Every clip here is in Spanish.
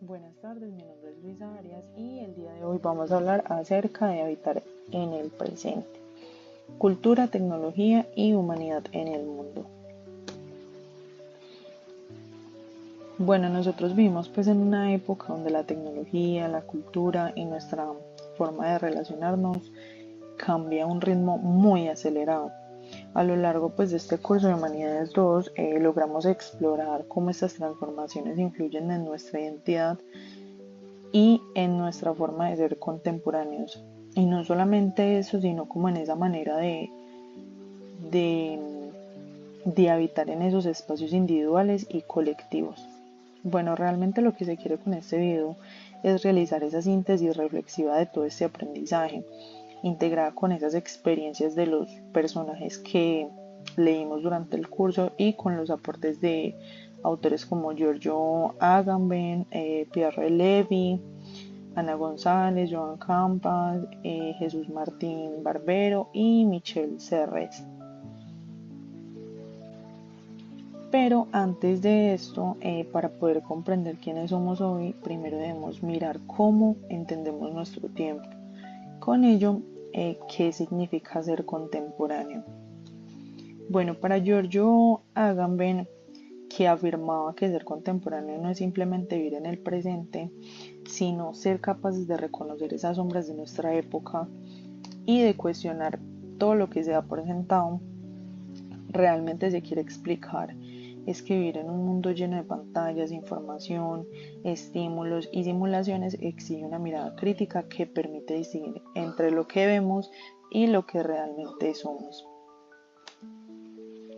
Buenas tardes, mi nombre es Luisa Arias y el día de hoy vamos a hablar acerca de habitar en el presente, cultura, tecnología y humanidad en el mundo. Bueno, nosotros vivimos pues en una época donde la tecnología, la cultura y nuestra forma de relacionarnos cambia a un ritmo muy acelerado. A lo largo pues de este curso de Humanidades 2 logramos explorar cómo estas transformaciones influyen en nuestra identidad y en nuestra forma de ser contemporáneos. Y no solamente eso, sino como en esa manera de, de habitar en esos espacios individuales y colectivos. Bueno, realmente lo que se quiere con este video es realizar esa síntesis reflexiva de todo este aprendizaje, integrada con esas experiencias de los personajes que leímos durante el curso y con los aportes de autores como Giorgio Agamben, Pierre Levy, Ana González, Joan Campas, Jesús Martín Barbero y Michelle Serres. Pero antes de esto, para poder comprender quiénes somos hoy, primero debemos mirar cómo entendemos nuestro tiempo. Con ello, ¿qué significa ser contemporáneo? Bueno, para Giorgio Agamben, que afirmaba que ser contemporáneo no es simplemente vivir en el presente, sino ser capaces de reconocer esas sombras de nuestra época y de cuestionar todo lo que se ha presentado, realmente se quiere explicar es que vivir en un mundo lleno de pantallas, información, estímulos y simulaciones exige una mirada crítica que permite distinguir entre lo que vemos y lo que realmente somos.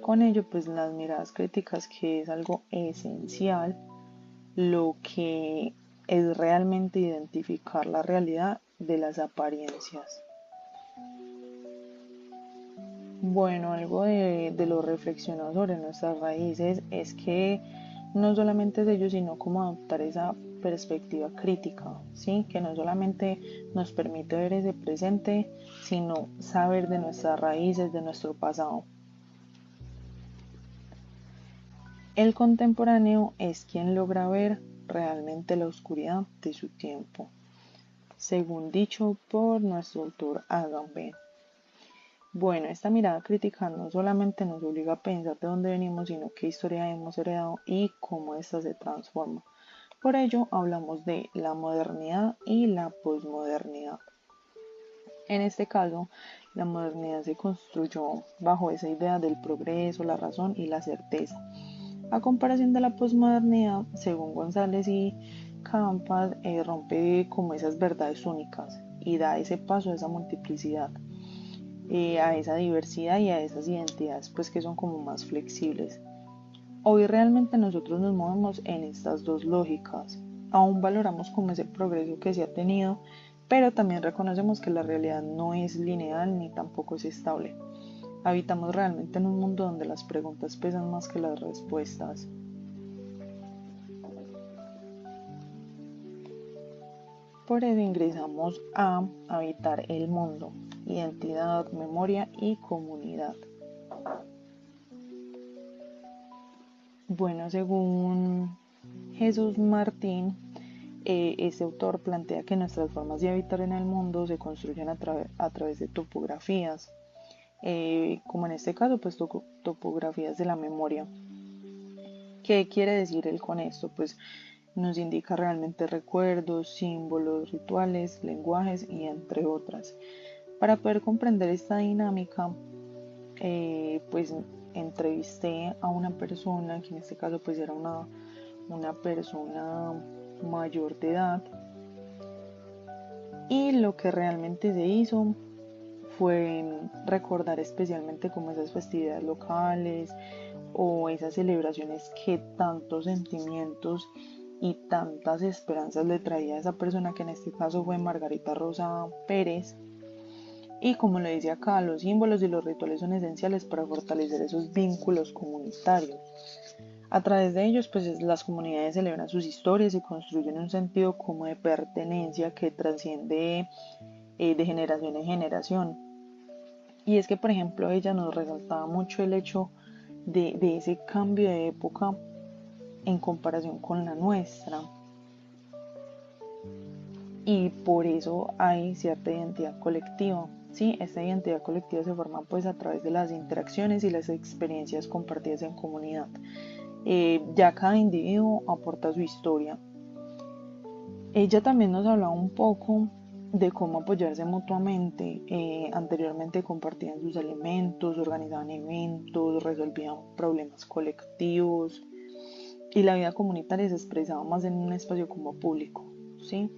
Con ello, pues las miradas críticas, que es algo esencial, lo que es realmente identificar la realidad de las apariencias. Bueno, algo de lo reflexionado sobre nuestras raíces es que no solamente es ello, sino como adoptar esa perspectiva crítica, ¿sí? Que no solamente nos permite ver ese presente, sino saber de nuestras raíces, de nuestro pasado. El contemporáneo es quien logra ver realmente la oscuridad de su tiempo, según dicho por nuestro autor Agamben. Bueno, esta mirada crítica no solamente nos obliga a pensar de dónde venimos, sino qué historia hemos heredado y cómo ésta se transforma. Por ello, hablamos de la modernidad y la posmodernidad. En este caso, la modernidad se construyó bajo esa idea del progreso, la razón y la certeza. A comparación de la posmodernidad, según González y Campas, rompe como esas verdades únicas y da ese paso a esa multiplicidad, a esa diversidad y a esas identidades pues que son como más flexibles. Hoy realmente nosotros nos movemos en estas dos lógicas. Aún valoramos como ese progreso que se ha tenido, pero también reconocemos que la realidad no es lineal ni tampoco es estable. Habitamos realmente en un mundo donde las preguntas pesan más que las respuestas. Por eso ingresamos a habitar el mundo, identidad, memoria y comunidad. Bueno, según Jesús Martín, este autor plantea que nuestras formas de habitar en el mundo se construyen a través de topografías, como en este caso, pues topografías de la memoria. ¿Qué quiere decir él con esto? Pues nos indica realmente recuerdos, símbolos, rituales, lenguajes y entre otras. Para poder comprender esta dinámica, pues entrevisté a una persona, que en este caso pues era una persona mayor de edad, y lo que realmente se hizo fue recordar especialmente como esas festividades locales o esas celebraciones que tantos sentimientos y tantas esperanzas le traía a esa persona, que en este caso fue Margarita Rosa Pérez. Y como le dice acá, los símbolos y los rituales son esenciales para fortalecer esos vínculos comunitarios. A través de ellos, pues las comunidades celebran sus historias y construyen un sentido como de pertenencia que trasciende de generación en generación. Y es que, por ejemplo, ella nos resaltaba mucho el hecho de ese cambio de época en comparación con la nuestra. y por eso hay cierta identidad colectiva. Sí, esta identidad colectiva se forma pues a través de las interacciones y las experiencias compartidas en comunidad. Ya cada individuo aporta su historia. Ella también nos hablaba un poco de cómo apoyarse mutuamente. Anteriormente compartían sus alimentos, organizaban eventos, resolvían problemas colectivos y la vida comunitaria se expresaba más en un espacio como público, ¿sí?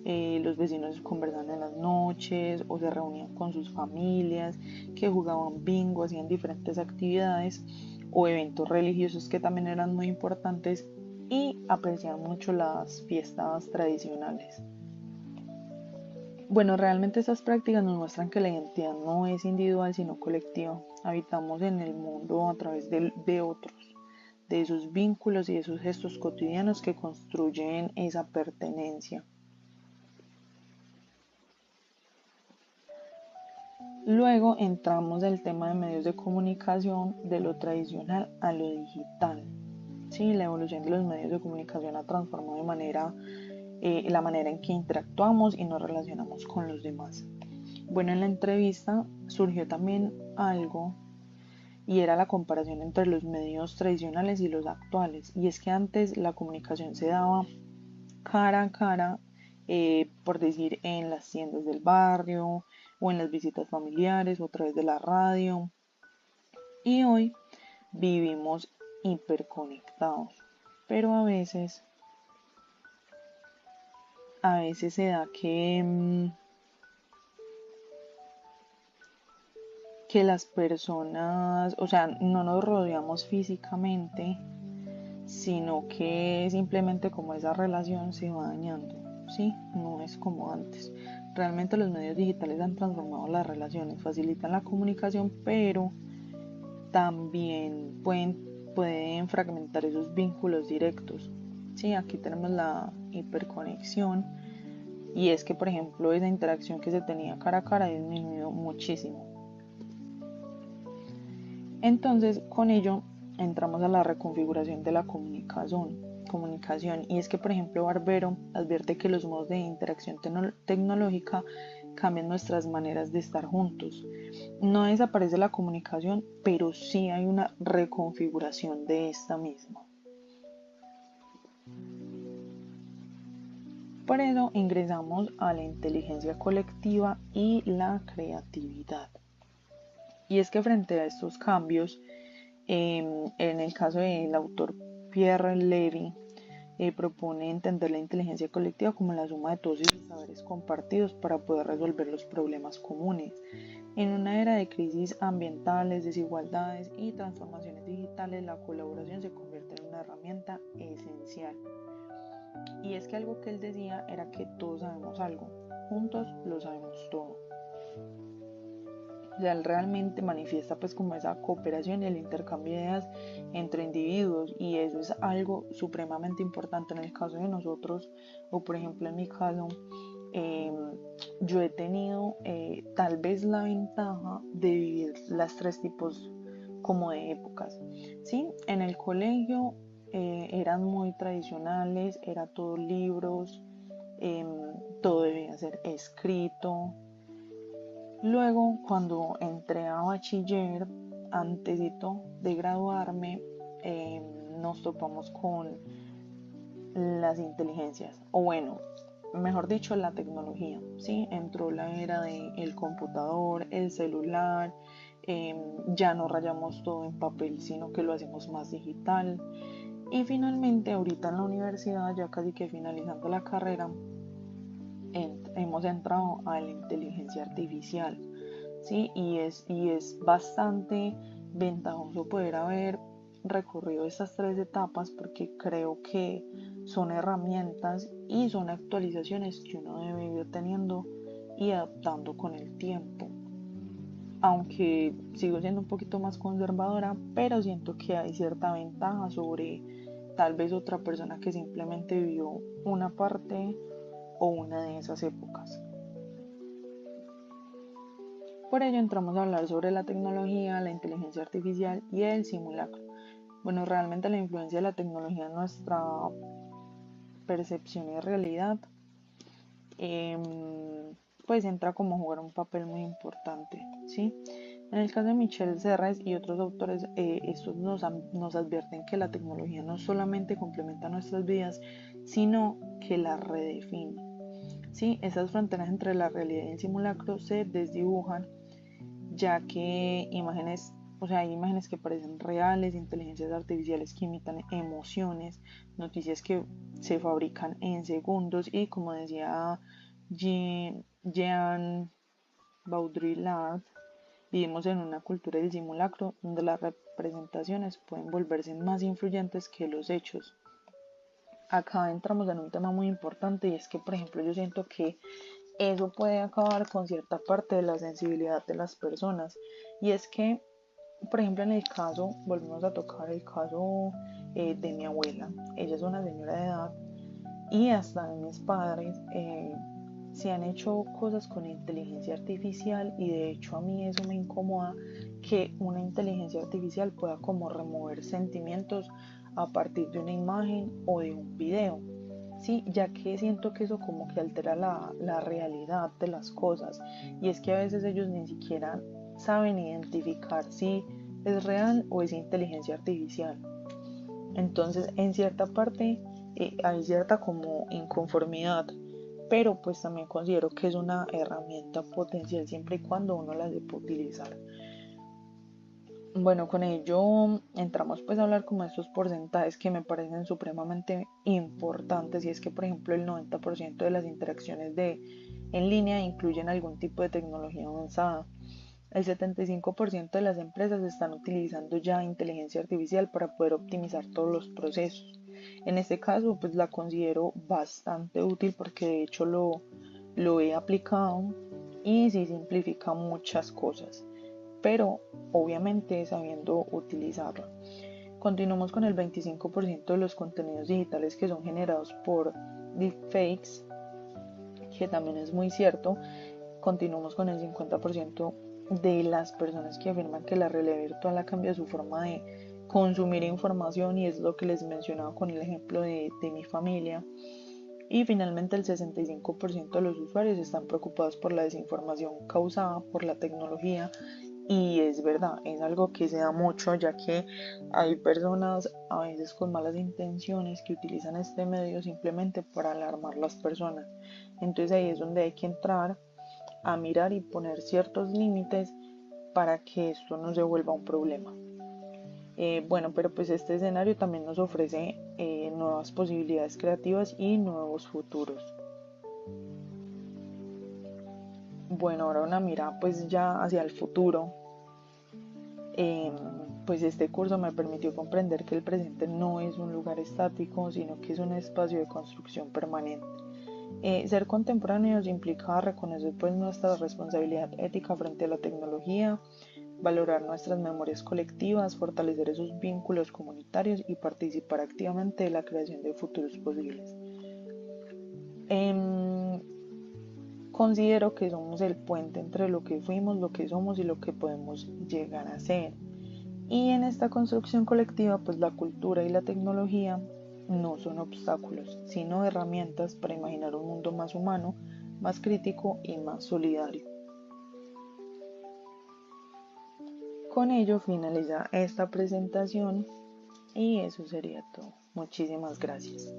Los vecinos conversaban en las noches o se reunían con sus familias, que jugaban bingo, hacían diferentes actividades o eventos religiosos que también eran muy importantes y apreciaban mucho las fiestas tradicionales. Bueno, realmente estas prácticas nos muestran que la identidad no es individual sino colectiva. Habitamos en el mundo a través de otros, de esos vínculos y de esos gestos cotidianos que construyen esa pertenencia. Luego entramos al tema de medios de comunicación de lo tradicional a lo digital. Sí, la evolución de los medios de comunicación ha transformado la manera en que interactuamos y nos relacionamos con los demás. Bueno, en la entrevista surgió también algo y era la comparación entre los medios tradicionales y los actuales. Y es que antes la comunicación se daba cara a cara, por decir, en las tiendas del barrio o en las visitas familiares o a través de la radio. Y hoy vivimos hiperconectados, pero a veces se da que las personas, o sea, no nos rodeamos físicamente, sino que simplemente como esa relación se va dañando, ¿sí? No es como antes. Realmente los medios digitales han transformado las relaciones, facilitan la comunicación, pero también pueden fragmentar esos vínculos directos. Sí, aquí tenemos la hiperconexión y es que, por ejemplo, esa interacción que se tenía cara a cara ha disminuido muchísimo. Entonces, con ello entramos a la reconfiguración de la comunicación y es que, por ejemplo, Barbero advierte que los modos de interacción tecnológica cambian nuestras maneras de estar juntos. No desaparece la comunicación, pero sí hay una reconfiguración de esta misma. Por eso ingresamos a la inteligencia colectiva y la creatividad. Y es que frente a estos cambios, en el caso del autor Pierre Levy, propone entender la inteligencia colectiva como la suma de todos esos saberes compartidos para poder resolver los problemas comunes. En una era de crisis ambientales, desigualdades y transformaciones digitales, la colaboración se convierte en una herramienta esencial. Y es que algo que él decía era que todos sabemos algo, juntos lo sabemos todo. O sea, él realmente manifiesta pues como esa cooperación y el intercambio de ideas entre individuos y eso es algo supremamente importante en el caso de nosotros o por ejemplo en mi caso. eh, yo he tenido tal vez la ventaja de vivir las tres tipos como de épocas, ¿sí? En el colegio eran muy tradicionales, era todo libros, eh, todo debía ser escrito. Luego, cuando entré a bachiller, antesito de graduarme, eh, nos topamos con las inteligencias, o bueno, mejor dicho, la tecnología, ¿sí? Entró la era del computador, el celular, ya no rayamos todo en papel, sino que lo hacemos más digital. Y finalmente, ahorita en la universidad, ya casi que finalizando la carrera, hemos entrado a la inteligencia artificial, ¿sí? Y es bastante ventajoso poder haber recorrido estas tres etapas porque creo que son herramientas y son actualizaciones que uno debe ir teniendo y adaptando con el tiempo. Aunque sigo siendo un poquito más conservadora, pero siento que hay cierta ventaja sobre tal vez otra persona que simplemente vivió una parte o una de esas épocas. Por ello entramos a hablar sobre la tecnología, la inteligencia artificial y el simulacro. Bueno, realmente la influencia de la tecnología en nuestra percepción y realidad. pues entra como a jugar un papel muy importante, ¿sí? En el caso de Michel Serres y otros autores, estos nos advierten que la tecnología no solamente complementa nuestras vidas, sino que las redefine. ¿Sí? Esas fronteras entre la realidad y el simulacro se desdibujan, ya que imágenes, o sea, hay imágenes que parecen reales, inteligencias artificiales que imitan emociones, noticias que se fabrican en segundos y, como decía Jean Baudrillard, vivimos en una cultura del simulacro donde las representaciones pueden volverse más influyentes que los hechos. Acá entramos en un tema muy importante y es que, por ejemplo, yo siento que eso puede acabar con cierta parte de la sensibilidad de las personas. Y es que, por ejemplo, en el caso, volvemos a tocar el caso de mi abuela. Ella es una señora de edad y hasta de mis padres se han hecho cosas con inteligencia artificial y de hecho a mí eso me incomoda, que una inteligencia artificial pueda como remover sentimientos a partir de una imagen o de un video. Sí, ya que siento que eso como que altera la realidad de las cosas y es que a veces ellos ni siquiera saben identificar si es real o es inteligencia artificial. Entonces, en cierta parte hay cierta como inconformidad, pero pues también considero que es una herramienta potencial siempre y cuando uno la sepa utilizar. Bueno, con ello entramos pues a hablar como de estos porcentajes que me parecen supremamente importantes y es que por ejemplo el 90% de las interacciones en línea incluyen algún tipo de tecnología avanzada. El 75% de las empresas están utilizando ya inteligencia artificial para poder optimizar todos los procesos. En este caso pues la considero bastante útil porque de hecho lo he aplicado y sí simplifica muchas cosas, pero obviamente sabiendo utilizarlo. Continuamos con el 25% de los contenidos digitales que son generados por deepfakes, que también es muy cierto. Continuamos con el 50% de las personas que afirman que la realidad virtual ha cambiado su forma de consumir información y es lo que les mencionaba con el ejemplo de mi familia. Y finalmente el 65% de los usuarios están preocupados por la desinformación causada por la tecnología. Y es verdad, es algo que se da mucho, ya que hay personas a veces con malas intenciones que utilizan este medio simplemente para alarmar a las personas. Entonces ahí es donde hay que entrar a mirar y poner ciertos límites para que esto no se vuelva un problema. Bueno, pero pues este escenario también nos ofrece nuevas posibilidades creativas y nuevos futuros. Bueno, ahora una mira pues ya hacia el futuro. Pues este curso me permitió comprender que el presente no es un lugar estático, sino que es un espacio de construcción permanente. Ser contemporáneos implica reconocer pues nuestra responsabilidad ética frente a la tecnología, valorar nuestras memorias colectivas, fortalecer esos vínculos comunitarios y participar activamente de la creación de futuros posibles. Considero que somos el puente entre lo que fuimos, lo que somos y lo que podemos llegar a ser. Y en esta construcción colectiva, pues la cultura y la tecnología no son obstáculos, sino herramientas para imaginar un mundo más humano, más crítico y más solidario. Con ello finaliza esta presentación y eso sería todo. Muchísimas gracias.